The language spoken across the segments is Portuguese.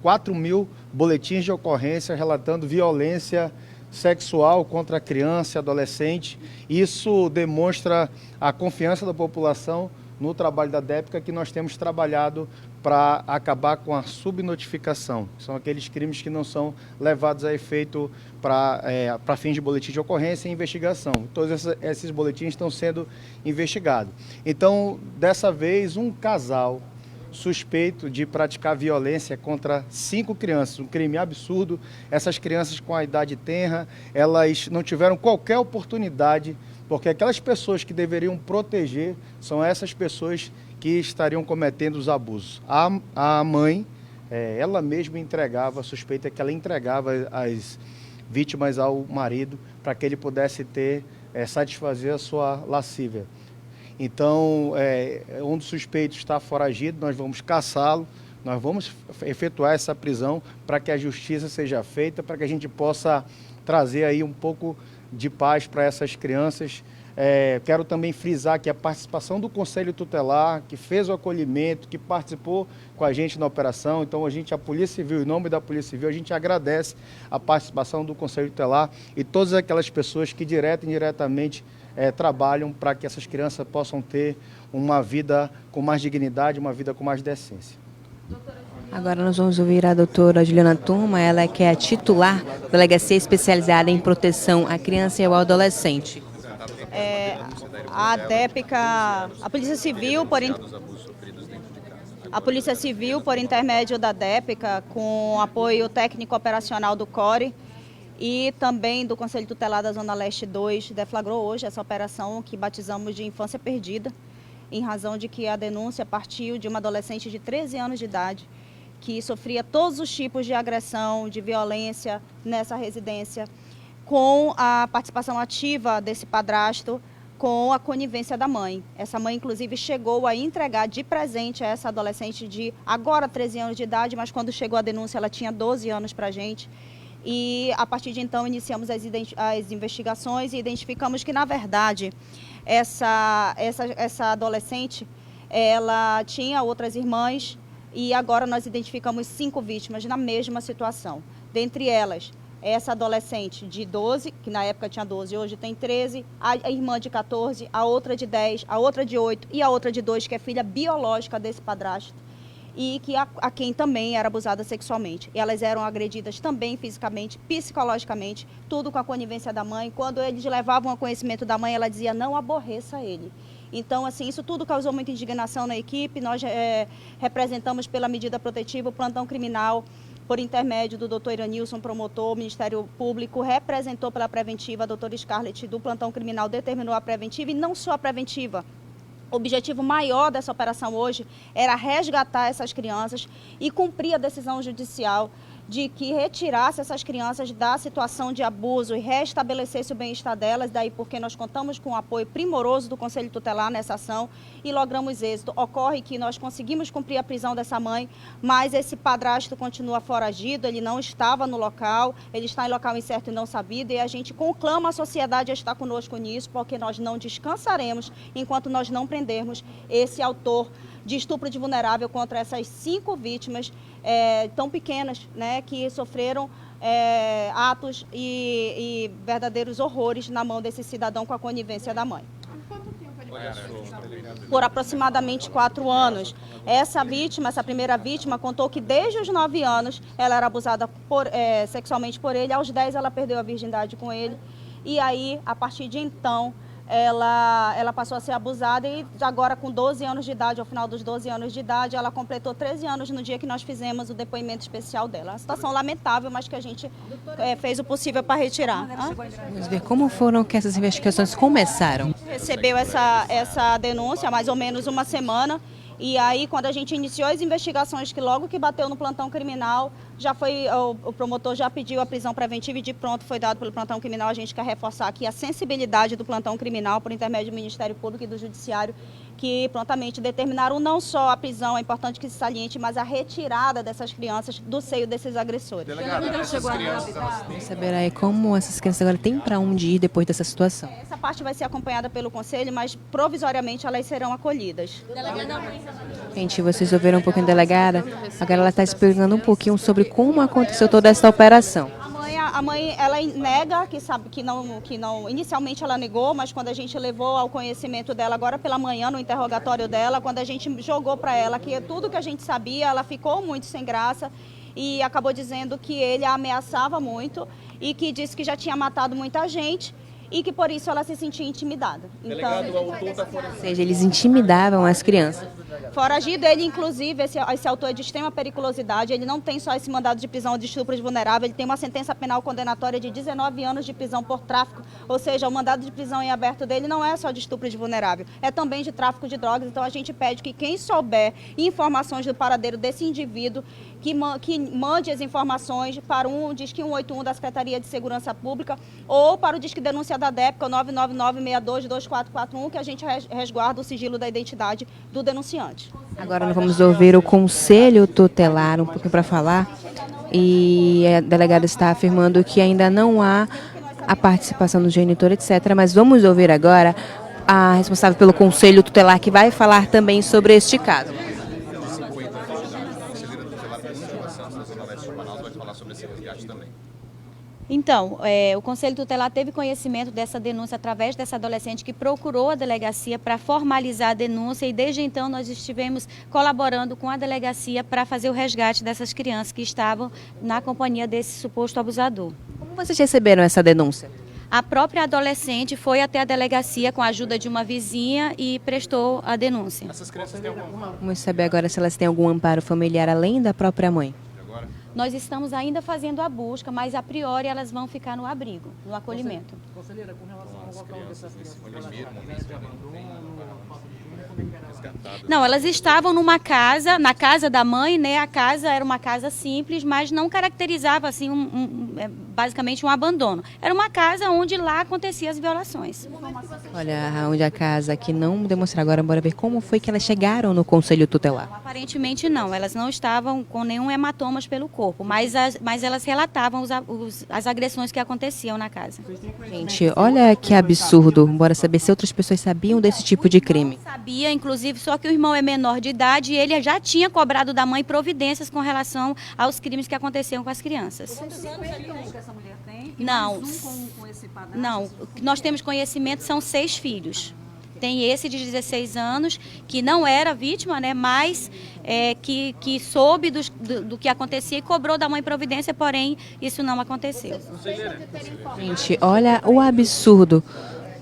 4.000 boletins de ocorrência relatando violência sexual contra a criança e adolescente. Isso demonstra a confiança da população no trabalho da DEPCA, que nós temos trabalhado para acabar com a subnotificação. São aqueles crimes que não são levados a efeito para fins de boletim de ocorrência e investigação. Todos esses boletins estão sendo investigados. Então, dessa vez, um casal suspeito de praticar violência contra 5 crianças, um crime absurdo. Essas crianças com a idade tenra, elas não tiveram qualquer oportunidade, porque aquelas pessoas que deveriam proteger são essas pessoas que estariam cometendo os abusos. A mãe, ela mesma entregava, a suspeita é que ela entregava as vítimas ao marido para que ele pudesse satisfazer a sua lascívia. Então, um dos suspeitos está foragido, nós vamos caçá-lo, nós vamos efetuar essa prisão para que a justiça seja feita, para que a gente possa trazer aí um pouco de paz para essas crianças. Quero também frisar que a participação do Conselho Tutelar, que fez o acolhimento, que participou com a gente na operação. Então, a Polícia Civil, em nome da Polícia Civil, a gente agradece a participação do Conselho Tutelar e todas aquelas pessoas que direta e indiretamente trabalham para que essas crianças possam ter uma vida com mais dignidade, uma vida com mais decência. Agora nós vamos ouvir a doutora Juliana Tuma, ela que é a titular da Delegacia Especializada em Proteção à Criança e ao Adolescente. A DEPCA, a Polícia Civil, por intermédio da DEPCA, com apoio técnico operacional do CORE, e também do Conselho Tutelar da Zona Leste 2, deflagrou hoje essa operação que batizamos de Infância Perdida, em razão de que a denúncia partiu de uma adolescente de 13 anos de idade, que sofria todos os tipos de agressão, de violência nessa residência, com a participação ativa desse padrasto, com a conivência da mãe. Essa mãe, inclusive, chegou a entregar de presente a essa adolescente de agora 13 anos de idade, mas quando chegou a denúncia ela tinha 12 anos para a gente. E a partir de então iniciamos as investigações e identificamos que, na verdade, essa adolescente, ela tinha outras irmãs e agora nós identificamos 5 vítimas na mesma situação. Dentre elas, essa adolescente de 12, que na época tinha 12, hoje tem 13, a irmã de 14, a outra de 10, a outra de 8 e a outra de 2, que é filha biológica desse padrasto, e que a quem também era abusada sexualmente. E elas eram agredidas também fisicamente, psicologicamente, tudo com a conivência da mãe. Quando eles levavam a conhecimento da mãe, ela dizia, não aborreça ele. Então, assim, isso tudo causou muita indignação na equipe. Nós representamos pela medida protetiva o plantão criminal, por intermédio do doutor Iranilson, promotor, o Ministério Público, representou pela preventiva, a doutora Scarlett, do plantão criminal, determinou a preventiva, e não só a preventiva. O objetivo maior dessa operação hoje era resgatar essas crianças e cumprir a decisão judicial de que retirasse essas crianças da situação de abuso e restabelecesse o bem-estar delas, daí porque nós contamos com o apoio primoroso do Conselho Tutelar nessa ação e logramos êxito. Ocorre que nós conseguimos cumprir a prisão dessa mãe, mas esse padrasto continua foragido, ele não estava no local, ele está em local incerto e não sabido, e a gente conclama a sociedade a estar conosco nisso, porque nós não descansaremos enquanto nós não prendermos esse autor de estupro de vulnerável contra essas 5 vítimas tão pequenas, né, que sofreram atos e verdadeiros horrores na mão desse cidadão com a conivência da mãe. Por aproximadamente 4 anos. Essa primeira vítima, contou que desde os 9 anos ela era abusada sexualmente por ele, aos 10 ela perdeu a virgindade com ele, e aí, a partir de então, ela passou a ser abusada e agora com 12 anos de idade, ao final dos 12 anos de idade, ela completou 13 anos no dia que nós fizemos o depoimento especial dela. Uma situação lamentável, mas que a gente fez o possível para retirar. Vamos ver como foram que essas investigações começaram. Recebeu essa denúncia há mais ou menos uma semana. E aí, quando a gente iniciou as investigações, que logo que bateu no plantão criminal, o promotor já pediu a prisão preventiva e de pronto foi dado pelo plantão criminal. A gente quer reforçar aqui a sensibilidade do plantão criminal por intermédio do Ministério Público e do Judiciário que prontamente determinaram não só a prisão, é importante que se saliente, mas a retirada dessas crianças do seio desses agressores. Vamos saber aí como essas crianças agora têm para onde ir depois dessa situação. Essa parte vai ser acompanhada pelo Conselho, mas provisoriamente elas serão acolhidas. Gente, vocês ouviram um pouquinho da delegada? Agora ela está explicando um pouquinho sobre como aconteceu toda essa operação. A mãe, ela nega, que sabe que não, inicialmente ela negou, mas quando a gente levou ao conhecimento dela agora pela manhã no interrogatório dela, quando a gente jogou para ela que tudo que a gente sabia, ela ficou muito sem graça e acabou dizendo que ele a ameaçava muito e que disse que já tinha matado muita gente e que por isso ela se sentia intimidada. Então, Ou seja, eles intimidavam as crianças. foragido, ele inclusive, esse autor é de extrema periculosidade, ele não tem só esse mandado de prisão de estupro de vulnerável, ele tem uma sentença penal condenatória de 19 anos de prisão por tráfico, ou seja, o mandado de prisão em aberto dele não é só de estupro de vulnerável, é também de tráfico de drogas, então a gente pede que quem souber informações do paradeiro desse indivíduo, que mande as informações para o Disque 181 da Secretaria de Segurança Pública ou para o Disque Denúncia da DEPCA, o 999-622441, que a gente resguarda o sigilo da identidade do denunciante. Agora nós vamos ouvir o Conselho Tutelar um pouquinho para falar e a delegada está afirmando que ainda não há a participação do genitor, etc. Mas vamos ouvir agora a responsável pelo Conselho Tutelar que vai falar também sobre este caso. Então, o Conselho Tutelar teve conhecimento dessa denúncia através dessa adolescente que procurou a delegacia para formalizar a denúncia e desde então nós estivemos colaborando com a delegacia para fazer o resgate dessas crianças que estavam na companhia desse suposto abusador. Como vocês receberam essa denúncia? A própria adolescente foi até a delegacia com a ajuda de uma vizinha e prestou a denúncia. Vamos saber agora se elas têm algum amparo familiar além da própria mãe. Nós estamos ainda fazendo a busca, mas a priori elas vão ficar no abrigo, no acolhimento. Conselheira, com relação ao local onde essas crianças Não, elas estavam numa casa, na casa da mãe, né? A casa era uma casa simples, mas não caracterizava assim basicamente um abandono. Era uma casa onde lá aconteciam as violações. Olha, onde a casa aqui não demonstra agora, bora ver como foi que elas chegaram no Conselho Tutelar. Aparentemente não, elas não estavam com nenhum hematomas pelo corpo, mas elas relatavam as agressões que aconteciam na casa. Gente, olha que absurdo. Bora saber se outras pessoas sabiam desse tipo de crime. Sabia, inclusive, só que o irmão é menor de idade e ele já tinha cobrado da mãe providências com relação aos crimes que aconteciam com as crianças. Quantos anos que essa mulher tem? Não, Com esse padrasto? não. O que nós temos conhecimento são 6 filhos. Tem esse de 16 anos, que não era vítima, né, mas que soube do que acontecia e cobrou da mãe providência, porém isso não aconteceu. Gente, olha o absurdo.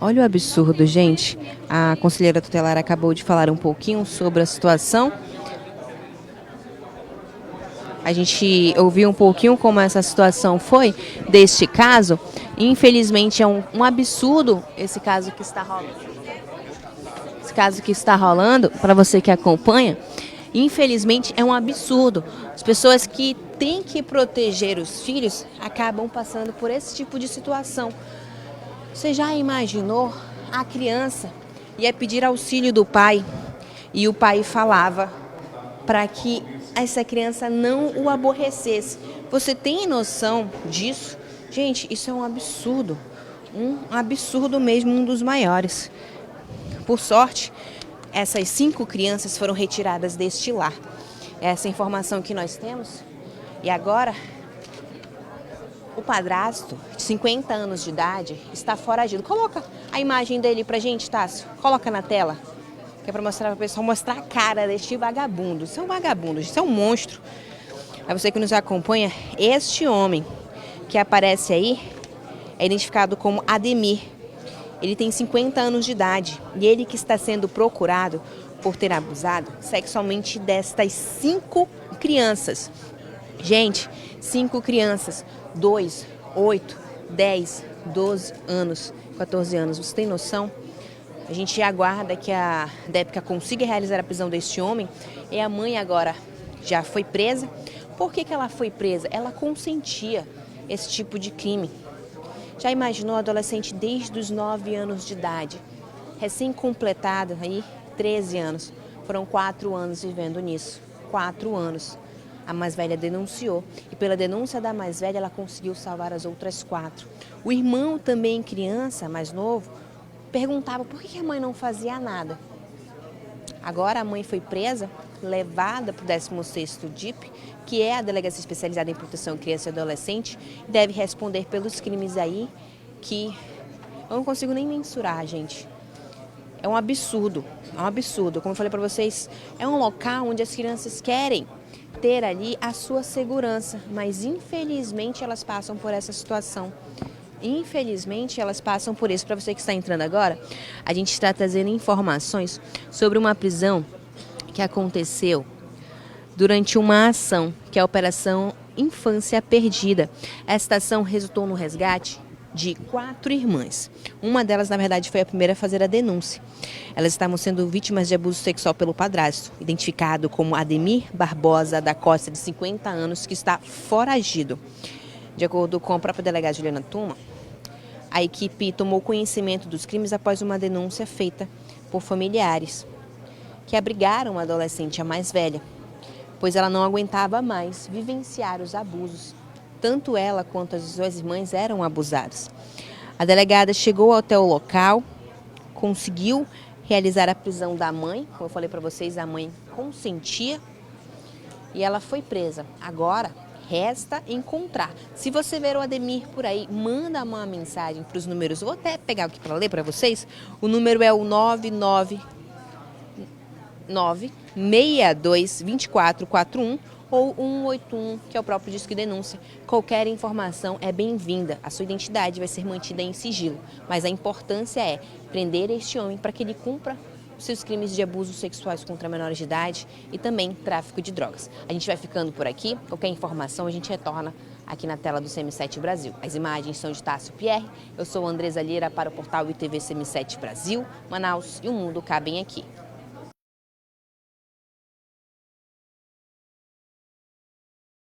Olha o absurdo, gente. A conselheira tutelar acabou de falar um pouquinho sobre a situação. A gente ouviu um pouquinho como essa situação foi deste caso. Infelizmente é um absurdo esse caso que está rolando. Esse caso que está rolando, para você que acompanha, infelizmente é um absurdo. As pessoas que têm que proteger os filhos acabam passando por esse tipo de situação. Você já imaginou a criança ia pedir auxílio do pai e o pai falava para que essa criança não o aborrecesse? Você tem noção disso? Gente, isso é um absurdo mesmo, um dos maiores. Por sorte, essas 5 crianças foram retiradas deste lar. Essa é a informação que nós temos. E agora, o padrasto, de 50 anos de idade, está foragido. Coloca a imagem dele pra gente, Tássio. Coloca na tela. Que é pra mostrar para o pessoal, mostrar a cara deste vagabundo. Isso é um vagabundo, isso é um monstro. A você que nos acompanha, este homem que aparece aí é identificado como Ademir. Ele tem 50 anos de idade e ele que está sendo procurado por ter abusado sexualmente destas 5 crianças. Gente, 5 crianças, 2, 8, 10, 12 anos, 14 anos. Você tem noção? A gente aguarda que a DEPCA consiga realizar a prisão deste homem. E a mãe agora já foi presa. Por que ela foi presa? Ela consentia esse tipo de crime. Já imaginou a adolescente desde os 9 anos de idade, recém-completada aí, 13 anos. Foram 4 anos vivendo nisso. 4 anos. A mais velha denunciou e pela denúncia da mais velha ela conseguiu salvar as outras 4. O irmão, também criança, mais novo, perguntava por que a mãe não fazia nada. Agora a mãe foi presa, levada para o 16º DIP, que é a Delegacia Especializada em Proteção à Criança e Adolescente, e deve responder pelos crimes aí que eu não consigo nem mensurar, gente. É um absurdo, Como eu falei para vocês, é um local onde as crianças querem ter ali a sua segurança, mas infelizmente elas passam por essa situação. Infelizmente elas passam por isso. Para você que está entrando agora, a gente está trazendo informações sobre uma prisão que aconteceu durante uma ação, que é a Operação Infância Perdida. Esta ação resultou no resgate de 4 irmãs. Uma delas, na verdade, foi a primeira a fazer a denúncia. Elas estavam sendo vítimas de abuso sexual pelo padrasto, identificado como Ademir Barbosa da Costa, de 50 anos, que está foragido. De acordo com a própria delegada Juliana Tuma, a equipe tomou conhecimento dos crimes após uma denúncia feita por familiares, que abrigaram a adolescente, a mais velha, pois ela não aguentava mais vivenciar os abusos. Tanto ela quanto as suas irmãs eram abusadas. A delegada chegou até o local, conseguiu realizar a prisão da mãe. Como eu falei para vocês, a mãe consentia e ela foi presa. Agora, resta encontrar. Se você ver o Ademir por aí, manda uma mensagem para os números. Vou até pegar aqui para ler para vocês. O número é o 999-622441 ou 181, que é o próprio Disque Denúncia. Qualquer informação é bem-vinda. A sua identidade vai ser mantida em sigilo, mas a importância é prender este homem para que ele cumpra os seus crimes de abusos sexuais contra menores de idade e também tráfico de drogas. A gente vai ficando por aqui. Qualquer informação a gente retorna aqui na tela do CM7 Brasil. As imagens são de Tássio Pierre. Eu sou Andresa Lira para o portal ITV CM7 Brasil. Manaus e o mundo cabem aqui.